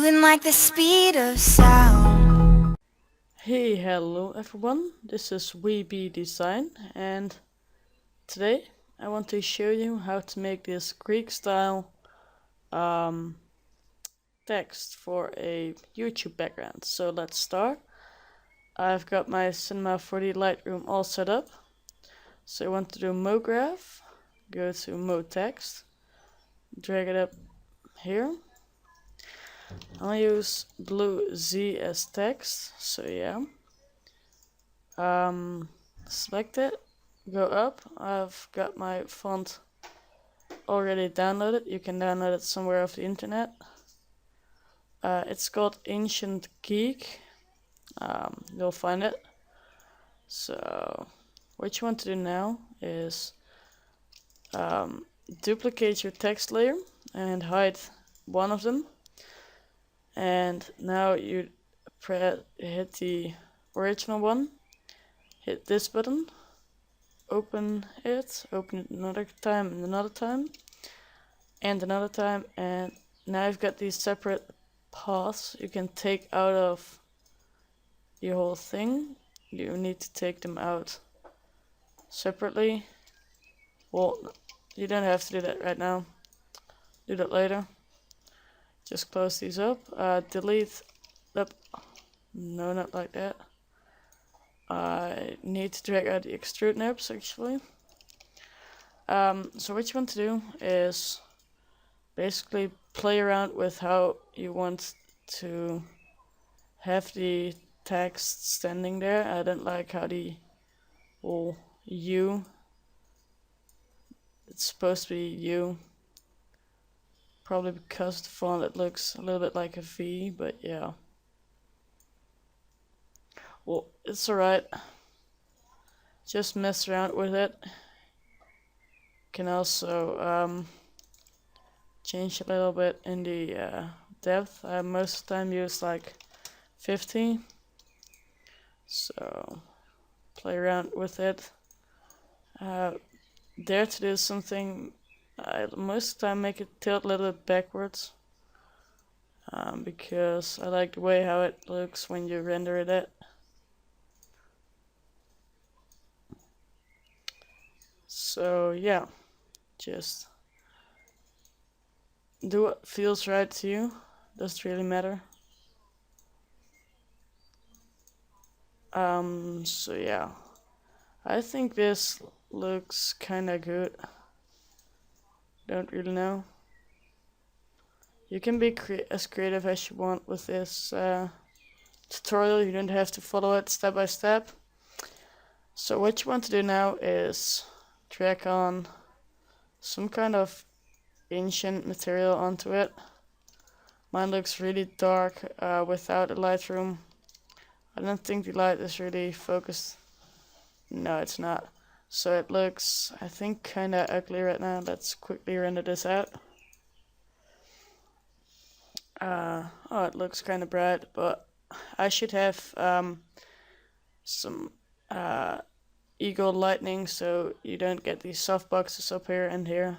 moving like the speed of sound. Hey, hello everyone, this is WeBe Design, and today I want to show you how to make this Greek style text for a YouTube background. So let's start. I've got my Cinema 4D Lightroom all set up. So I want to do MoGraph, go to Mode Text, drag it up here. I'll use blue Z as text, so yeah. Select it, go up. I've got my font already downloaded. You can download it somewhere off the internet. It's called Ancient Geek. You'll find it. So what you want to do now is duplicate your text layer and hide one of them. And now you hit the original one. Hit this button, open it another time, and another time, and another time, and now you've got these separate paths you can take out of your whole thing. You need to take them out separately. Well, you don't have to do that right now. Do that later. Just close these up. Delete. No, not like that. I need to drag out the extrude nibs actually. So what you want to do is basically play around with how you want to have the text standing there. I don't like how the whole U, it's supposed to be U, probably because of the font it looks a little bit like a V, but yeah. Well, it's alright. Just mess around with it. Can also change a little bit in the depth. I most of the time use like 50. So play around with it. Dare to do something. I most of the time make it tilt a little bit backwards. Because I like the way how it looks when you render it. So yeah, just do what feels right to you. Doesn't really matter. So yeah, I think this looks kinda good. Don't really know. You can be as creative as you want with this tutorial. You don't have to follow it step by step. So what you want to do now is drag on some kind of ancient material onto it. Mine looks really dark without a Lightroom. I don't think the light is really focused. No, it's not. So it looks, I think, kinda ugly right now. Let's quickly render this out. Oh, it looks kinda bright, but I should have some eagle lightning so you don't get these softboxes up here and here.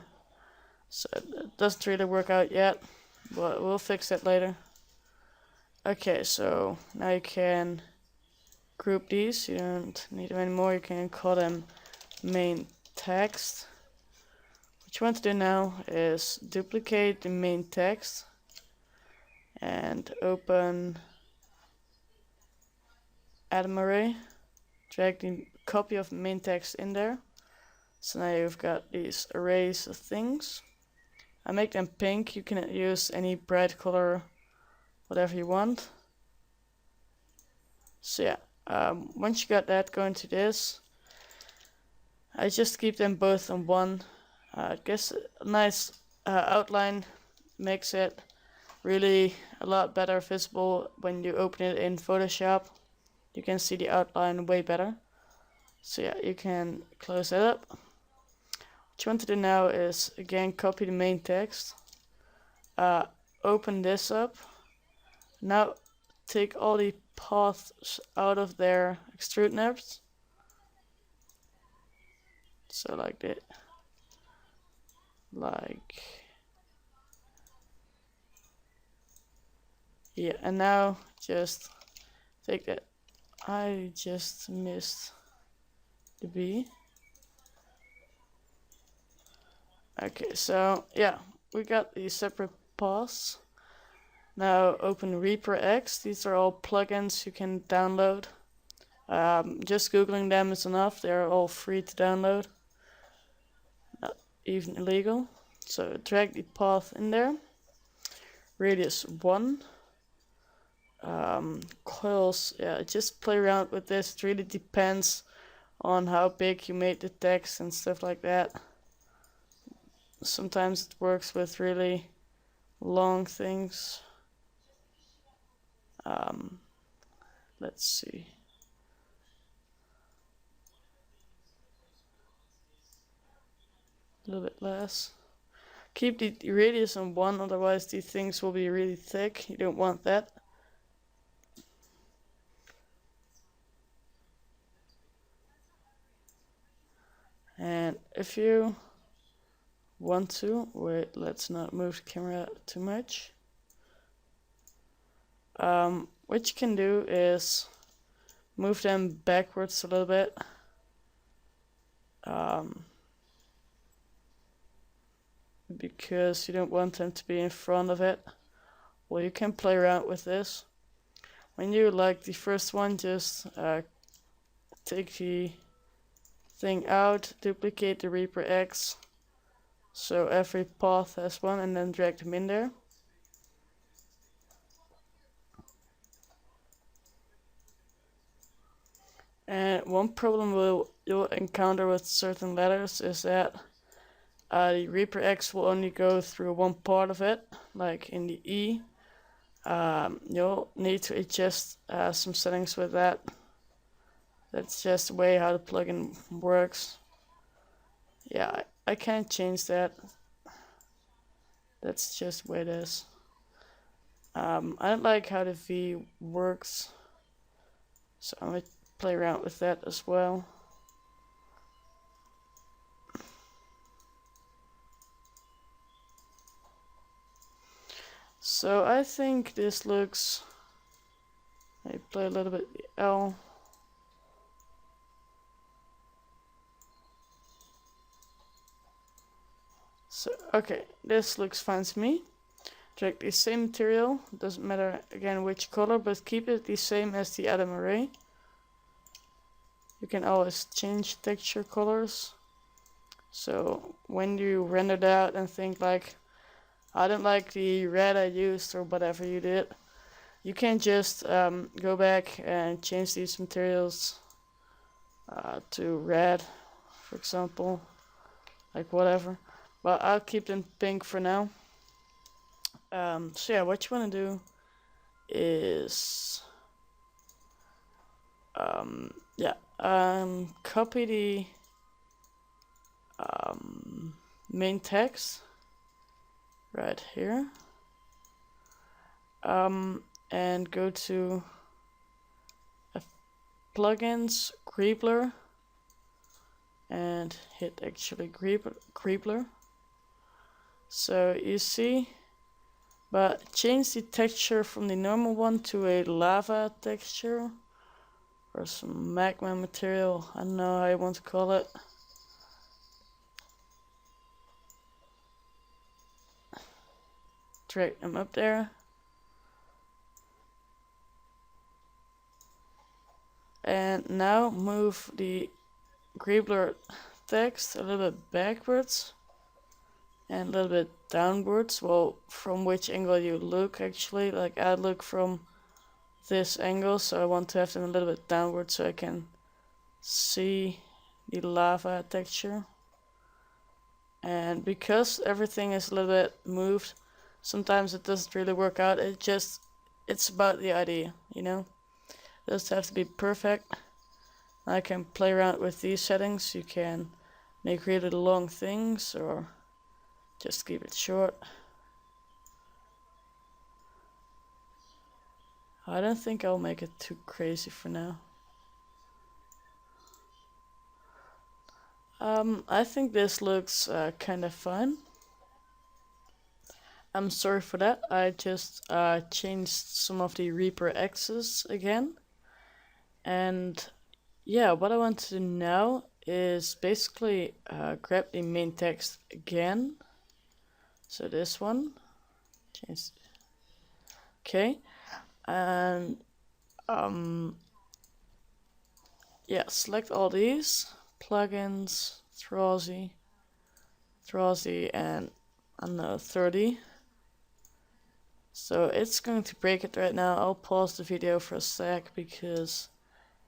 So it doesn't really work out yet, but we'll fix that later. Okay, so now you can group these. You don't need them anymore. You can call them main text. What you want to do now is duplicate the main text and open atom array. Drag the copy of the main text in there. So now you've got these arrays of things. I make them pink. You can use any bright color, whatever you want. So yeah, once you got that, go into this. I just keep them both on one. I guess a nice outline makes it really a lot better visible when you open it in Photoshop. You can see the outline way better. So yeah, you can close that up. What you want to do now is again copy the main text. Open this up. Now take all the paths out of their extrude nibs. So like that. Like Yeah, and now just take that. I just missed the B. Okay, so yeah, we got these separate paths. Now open Reaper X. These are all plugins you can download. Just googling them is enough. They're all free to download, not even illegal. So drag the path in there. Radius 1. Coils, yeah, just play around with this. It really depends on how big you made the text and stuff like that. Sometimes it works with really long things. Let's see. A little bit less. Keep the radius on 1, otherwise these things will be really thick. You don't want that. And if you want to, wait, let's not move the camera too much. What you can do is move them backwards a little bit. Because you don't want them to be in front of it. Well, you can play around with this. When you like the first one, just take the thing out, duplicate the Reaper X, so every path has one, and then drag them in there. And one problem you'll encounter with certain letters is that the Reaper X will only go through one part of it, like in the E. You'll need to adjust some settings with that. That's just the way how the plugin works. Yeah, I can't change that. That's just the way it is. I don't like how the V works, so I'm gonna play around with that as well. So I think this looks, I play a little bit the L. So, okay, this looks fine to me. Drag the same material, doesn't matter again which color, but keep it the same as the atom array. You can always change texture colors. So when you render that out and think like, I don't like the red I used or whatever you did, you can just go back and change these materials to red, for example, like whatever. But I'll keep them pink for now. So yeah, what you want to do is copy the main text right here, and go to plugins, Greebler, and hit actually Greebler. So you see, but change the texture from the normal one to a lava texture or some magma material. I don't know how you want to call it. Drag them up there. And now move the Greebler text a little bit backwards and a little bit downwards. Well, from which angle you look actually. Like I look from this angle, so I want to have them a little bit downward so I can see the lava texture. And because everything is a little bit moved, sometimes it doesn't really work out. It's about the idea, you know? It doesn't have to be perfect. I can play around with these settings. You can make really long things or just keep it short. I don't think I'll make it too crazy for now. I think this looks kind of fun. I'm sorry for that. I just changed some of the Reaper X's again. And yeah, what I want to do now is basically grab the main text again. So this one, change. Okay, and yeah, select all these plugins, Throsy, and I don't know, 30. So it's going to break it right now. I'll pause the video for a sec because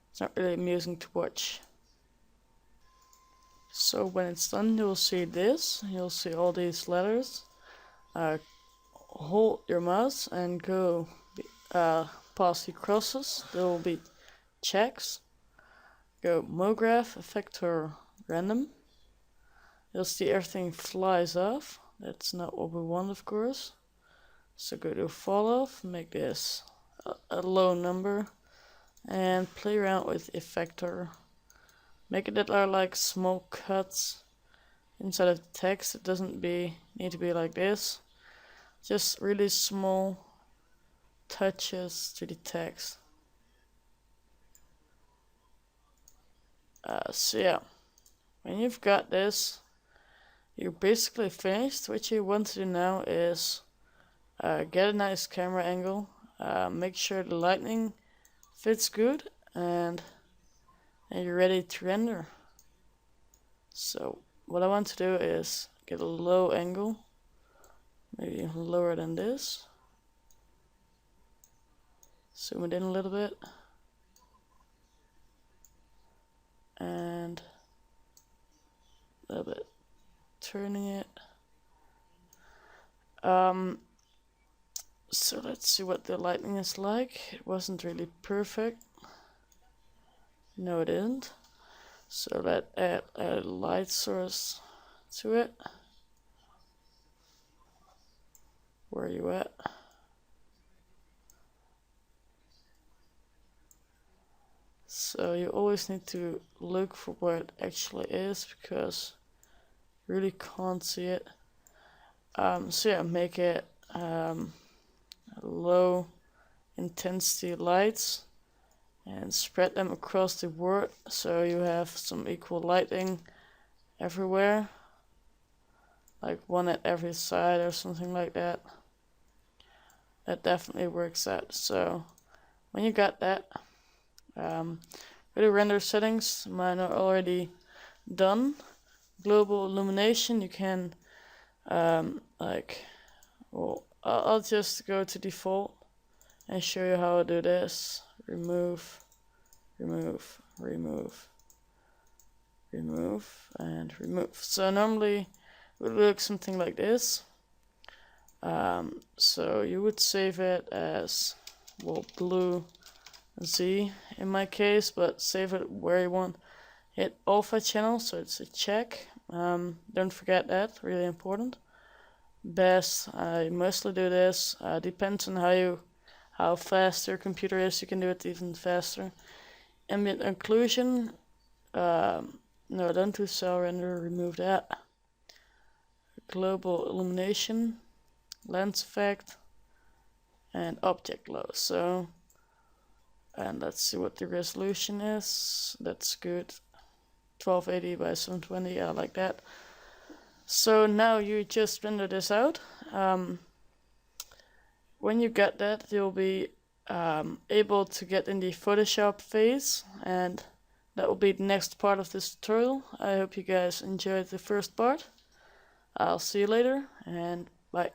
it's not really amusing to watch. So when it's done, you'll see this. You'll see all these letters. Hold your mouse and go past the crosses. There will be checks. Go MoGraph, Effector, Random. You'll see everything flies off. That's not what we want, of course. So go to fall off, make this a low number, and play around with Effector. Make it that are like small cuts inside of the text. It doesn't need to be like this. Just really small touches to the text. So yeah, when you've got this, you're basically finished. What you want to do now is get a nice camera angle, make sure the lighting fits good, and you're ready to render. So what I want to do is get a low angle, maybe lower than this. Zoom it in a little bit. And a little bit turning it. So let's see what the lighting is like. It wasn't really perfect. No, it isn't. So let's add a light source to it. Where are you at? So you always need to look for where it actually is because you really can't see it. So yeah, make it low intensity lights and spread them across the board so you have some equal lighting everywhere, like one at every side or something like that. That definitely works out. So when you got that, go to render settings. Mine are already done. Global illumination, you can I'll just go to default and show you how I do this. Remove, remove, remove, remove, and remove. So normally it would look something like this. So you would save it as, well, blue Z in my case, but save it where you want. Hit alpha channel, so it's a check. Don't forget that, really important. Best, I mostly do this. Depends on how fast your computer is. You can do it even faster. Ambient occlusion. No, don't do cell render. Remove that. Global illumination, lens effect, and object glow. So, and let's see what the resolution is. That's good. 1280 by 720. I like that. So now you just render this out. When you get that, you'll be able to get in the Photoshop phase, and that will be the next part of this tutorial. I hope you guys enjoyed the first part. I'll see you later, and bye.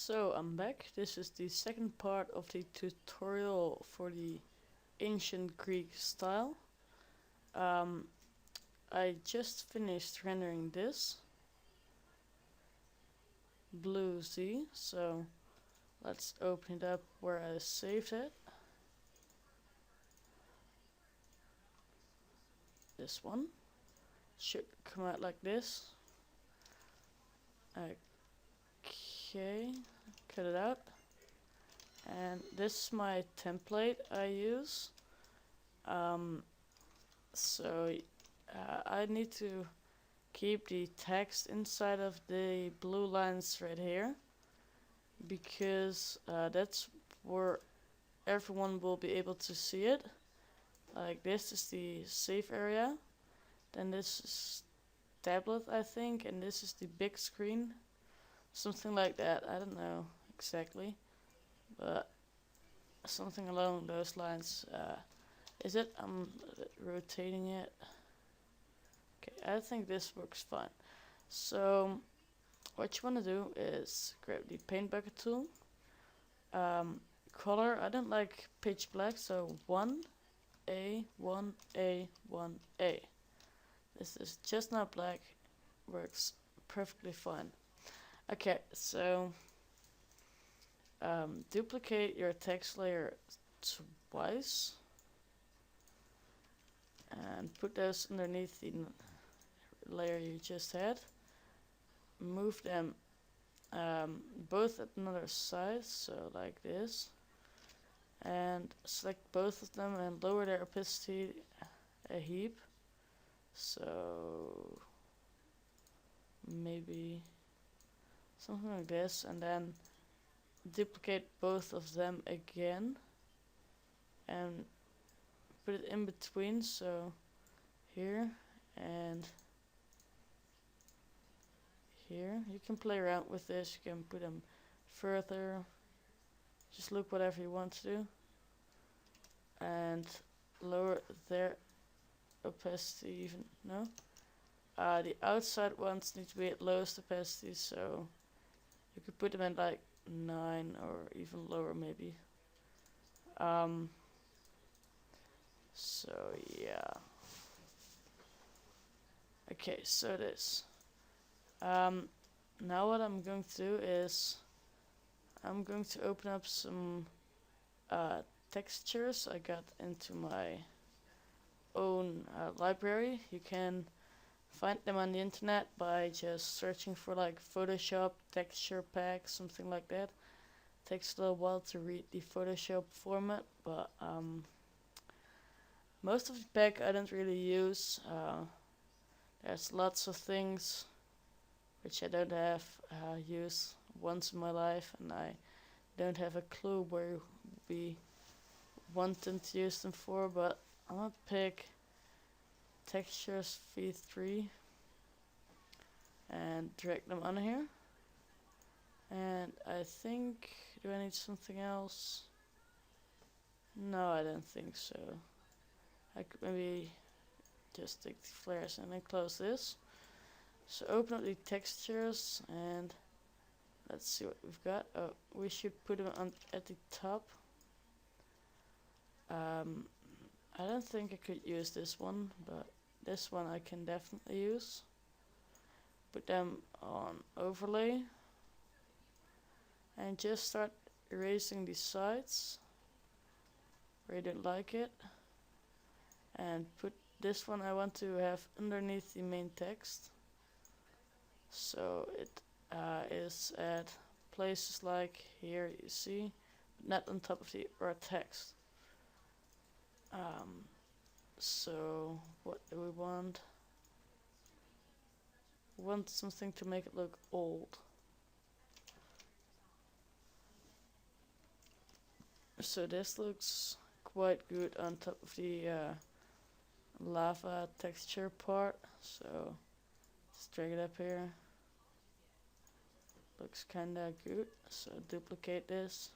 So I'm back. This is the second part of the tutorial for the ancient Greek style. I just finished rendering this blue Z, so let's open it up where I saved it. This one should come out like this. Okay, cut it out. And this is my template I use. I need to keep the text inside of the blue lines right here, because that's where everyone will be able to see it. Like, this is the save area, then this is tablet, I think, and this is the big screen, something like that. I don't know exactly, but something along those lines. Is it? I'm rotating it. Okay, I think this works fine. So what you want to do is grab the paint bucket tool. Color, I don't like pitch black, so 1A, 1A, 1A. This is just not black, works perfectly fine. Okay, so duplicate your text layer twice and put those underneath the layer you just had. Move them both at another side, so like this, and select both of them and lower their opacity a heap, so maybe something like this, and then duplicate both of them again and put it in between, so here and here. You can play around with this, you can put them further, just look whatever you want to do, and lower their opacity even. No, the outside ones need to be at lowest opacity, so you could put them at like 9 or even lower maybe. So yeah. Okay, so this. Now what I'm going to do is I'm going to open up some textures I got into my own library. You can find them on the internet by just searching for like Photoshop texture pack, something like that. Takes a little while to read the Photoshop format, but most of the pack I don't really use. There's lots of things which I don't have used once in my life, and I don't have a clue where we want them to use them for, but I'm gonna pick textures v3 and drag them on here. And I think, do I need something else? No, I don't think so. I could maybe just take the flares and then close this. So open up the textures and let's see what we've got. Oh, we should put them on at the top. I don't think I could use this one, but this one I can definitely use. Put them on overlay and just start erasing the sides where you don't like it, and put this one I want to have underneath the main text, so it is at places like here, you see, but not on top of the text. So what do we want? We want something to make it look old. So this looks quite good on top of the lava texture part, so just drag it up here. Looks kinda good, so duplicate this.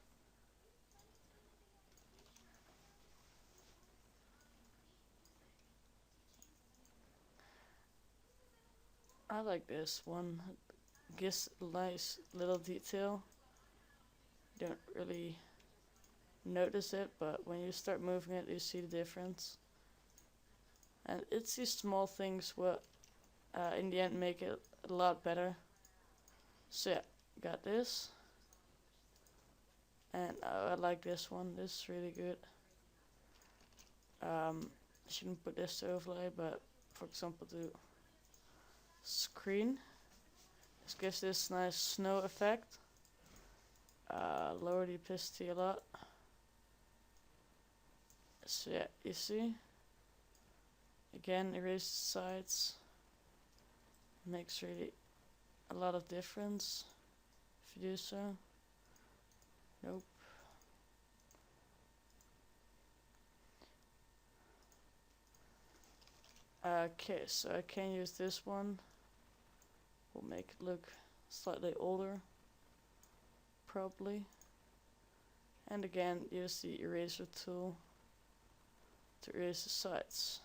I like this one, gives a nice little detail. You don't really notice it, but when you start moving it, you see the difference. And it's these small things what in the end make it a lot better. So yeah, got this. And I like this one. This is really good. Shouldn't put this to overlay, but for example to screen. This gives this nice snow effect. Lower the opacity a lot. So yeah, you see. Again, erase the sides. Makes really a lot of difference if you do so. Nope. Okay, so I can use this one. We'll make it look slightly older, probably. And again, use the eraser tool to erase the sides.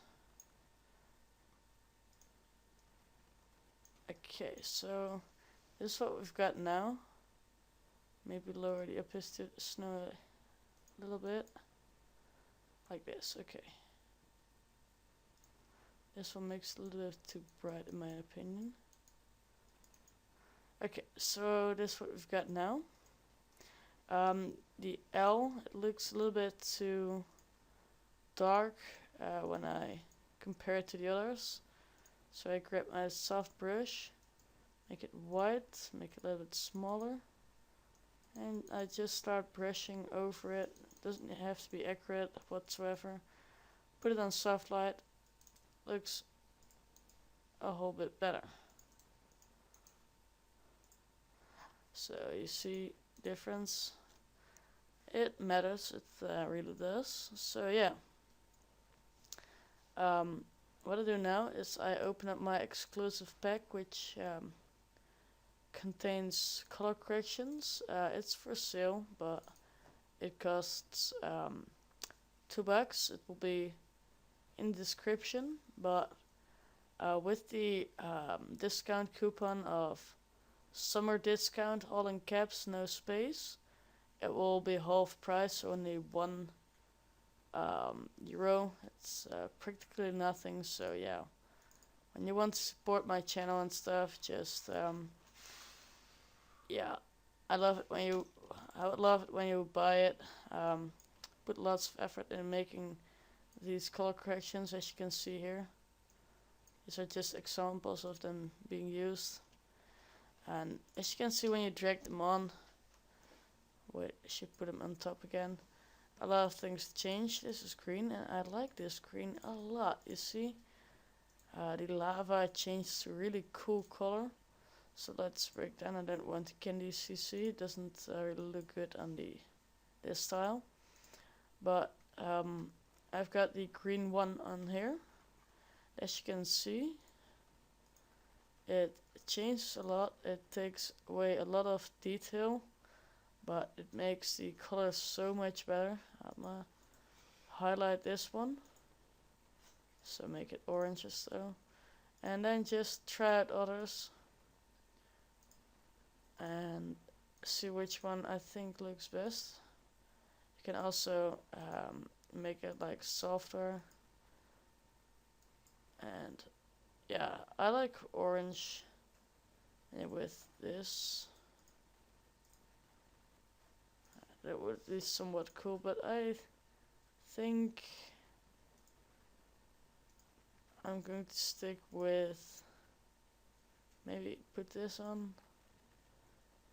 Okay, so this is what we've got now. Maybe lower the opacity of the snow a little bit. Like this, okay. This one makes it a little bit too bright in my opinion. Okay, so this is what we've got now. The L, it looks a little bit too dark when I compare it to the others. So I grab my soft brush, make it white, make it a little bit smaller. And I just start brushing over it. Doesn't have to be accurate whatsoever. Put it on soft light. Looks a whole bit better. So you see difference. It matters. It really does. So yeah. What I do now is I open up my exclusive pack, which contains color corrections. It's for sale, but it costs $2. It will be in the description, but with the discount coupon of summer discount, all in caps, no space, it will be half price, only €1. It's practically nothing. So yeah, when you want to support my channel and stuff, just yeah, I would love it when you buy it. Put lots of effort in making these color corrections, as you can see here. These are just examples of them being used. And as you can see, when you drag them on, wait, I should put them on top again. A lot of things change. This is green, and I like this green a lot. You see, the lava changed to a really cool color. So let's break down. I don't want the candy CC. It doesn't really look good on this style. But I've got the green one on here. As you can see, it changes a lot. It takes away a lot of detail, but it makes the color so much better. I'm gonna highlight this one, so make it orange as so, and then just try out others and see which one I think looks best. You can also make it like softer, and yeah, I like orange with this. That would be somewhat cool, but I think I'm going to stick with, maybe put this on.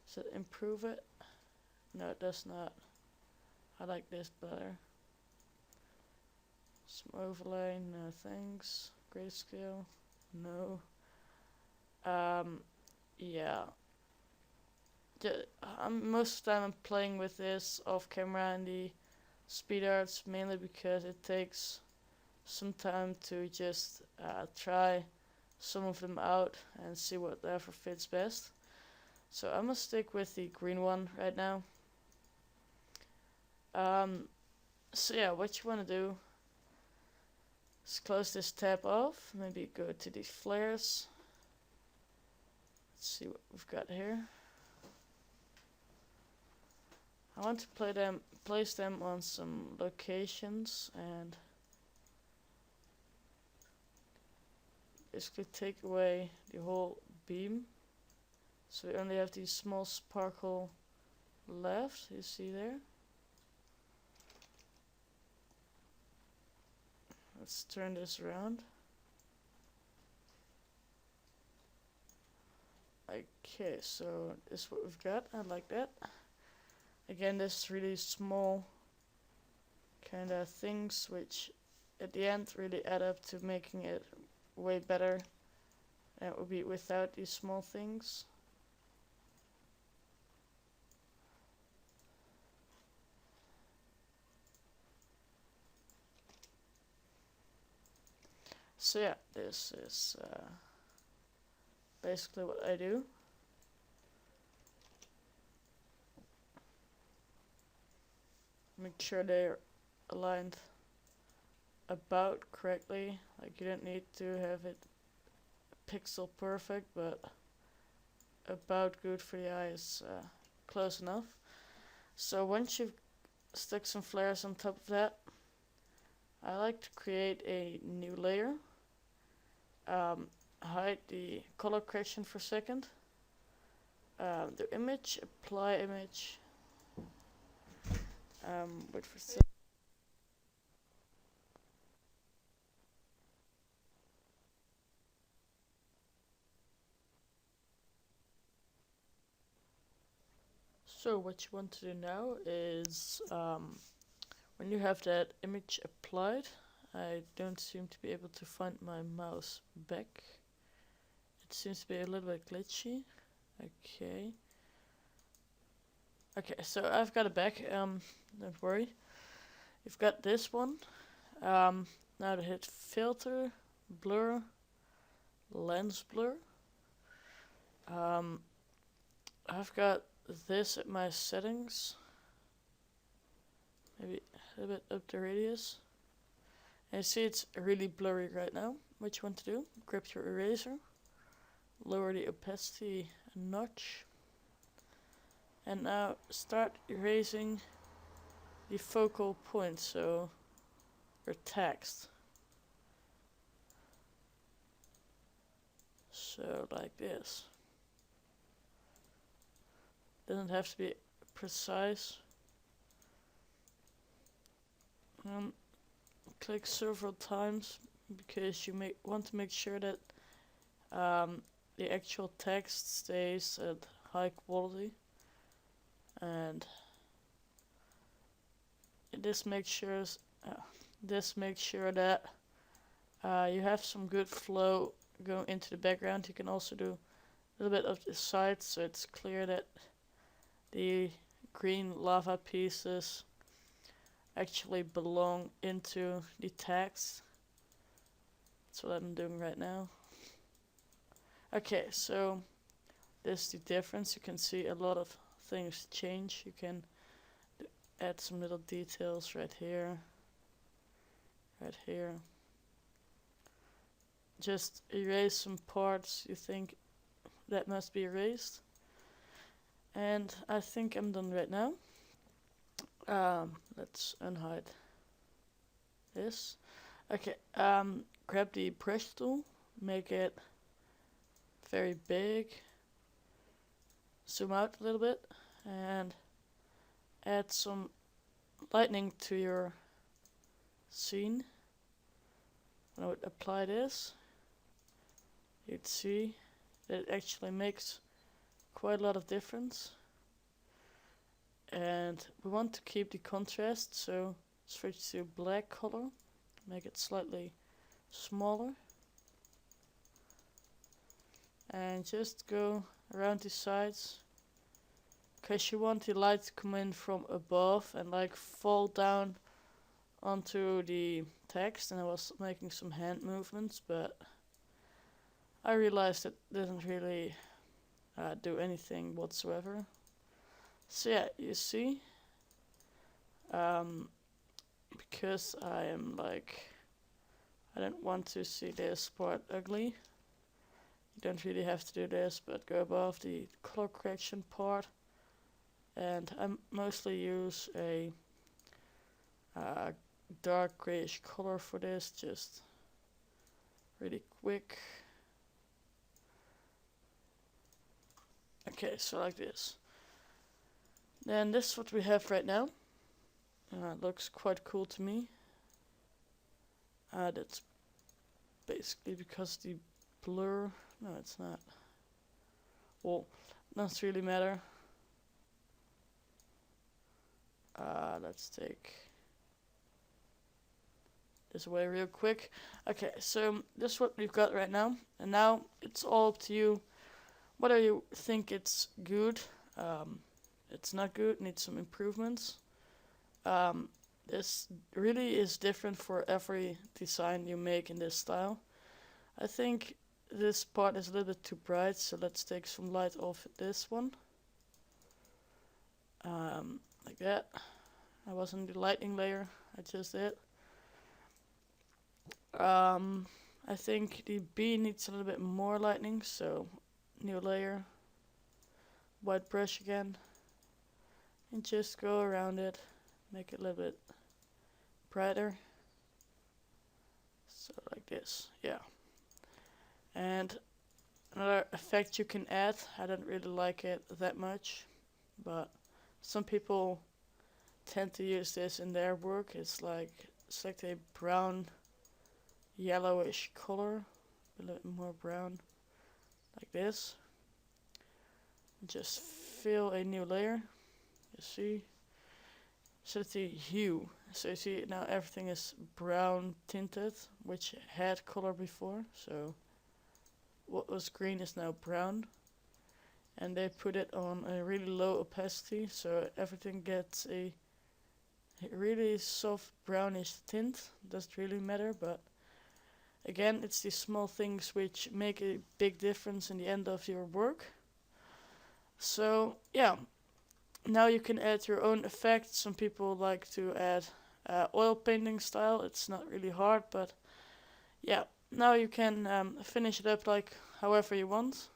Does it improve it? No, it does not. I like this better. Some overlay, no thanks. Grayscale, no. Yeah. Most of the time I'm playing with this off camera and the speed arts, mainly because it takes some time to just try some of them out and see whatever fits best. So I'm gonna stick with the green one right now. So yeah, what you wanna do is close this tab off, maybe go to the flares. Let's see what we've got here. I want to place them on some locations and basically take away the whole beam. So we only have these small sparkle left, you see there. Let's turn this around. Okay, so this is what we've got. I like that. Again, this really small kind of things which at the end really add up to making it way better than it would be without these small things. So yeah, this is basically what I do. Make sure they're aligned about correctly. Like, you don't need to have it pixel perfect, but about good for the eye is close enough. So once you've stuck some flares on top of that, I like to create a new layer. Hide the color correction for a second. The image, apply image. Wait for a second. So what you want to do now is, when you have that image applied, I don't seem to be able to find my mouse back. It seems to be a little bit glitchy. Okay. Okay, so I've got it back, don't worry. You've got this one. Now to hit filter, blur, lens blur. I've got this at my settings. Maybe a little bit up the radius. And you see it's really blurry right now. What you want to do, grab your eraser, lower the opacity a notch, and now start erasing the focal point, so your text. So like this. Doesn't have to be precise. Click several times because you want to make sure that the actual text stays at high quality, and this makes sure that you have some good flow going into the background. You can also do a little bit of the sides, so it's clear that the green lava pieces actually belong into the text. That's what I'm doing right now. Okay, so this is the difference. You can see a lot of things change. You can add some little details right here, right here. Just erase some parts you think that must be erased. And I think I'm done right now. Let's unhide this. Okay, grab the brush tool, make it very big, zoom out a little bit, and add some lightning to your scene. When I would apply this, you'd see that it actually makes quite a lot of difference. And we want to keep the contrast, so switch to black color, make it slightly smaller, and just go around the sides, because you want the light to come in from above and like fall down onto the text. And I was making some hand movements, but I realized it doesn't really do anything whatsoever. So yeah, you see, because I am like, I don't want to see this part ugly. You don't really have to do this, but go above the color correction part, and I mostly use a dark grayish color for this, just really quick. Okay, so like this. Then this is what we have right now. It looks quite cool to me. That's basically because the blur, no it's not. Well, doesn't really matter. Let's take this away real quick. Okay, so this is what we've got right now. And now it's all up to you. Whether you think it's good, it's not good, needs some improvements. This really is different for every design you make in this style. I think this part is a little bit too bright, so let's take some light off this one. Like that. I was in the lighting layer, I just did. I think the B needs a little bit more lightning, so new layer, white brush again, and just go around it, make it a little bit brighter. So like this, yeah. And another effect you can add, I don't really like it that much, but some people tend to use this in their work. It's like a brown yellowish color, a little bit more brown, like this. Just fill a new layer, you see. Set the hue, so you see now everything is brown tinted, which had color before, so what was green is now brown. And they put it on a really low opacity, so everything gets a really soft brownish tint. Doesn't really matter, but again, it's these small things which make a big difference in the end of your work. So yeah, now you can add your own effects. Some people like to add oil painting style. It's not really hard, but yeah, now you can finish it up like however you want.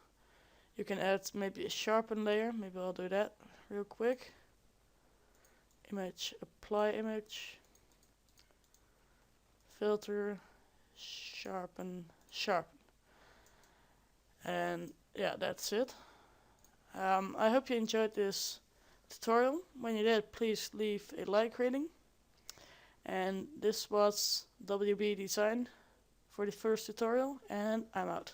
You can add maybe a sharpen layer. Maybe I'll do that real quick. Image, apply image, filter, sharpen. And yeah, that's it. I hope you enjoyed this tutorial. When you did, please leave a like rating. And this was WB Design for the first tutorial, and I'm out.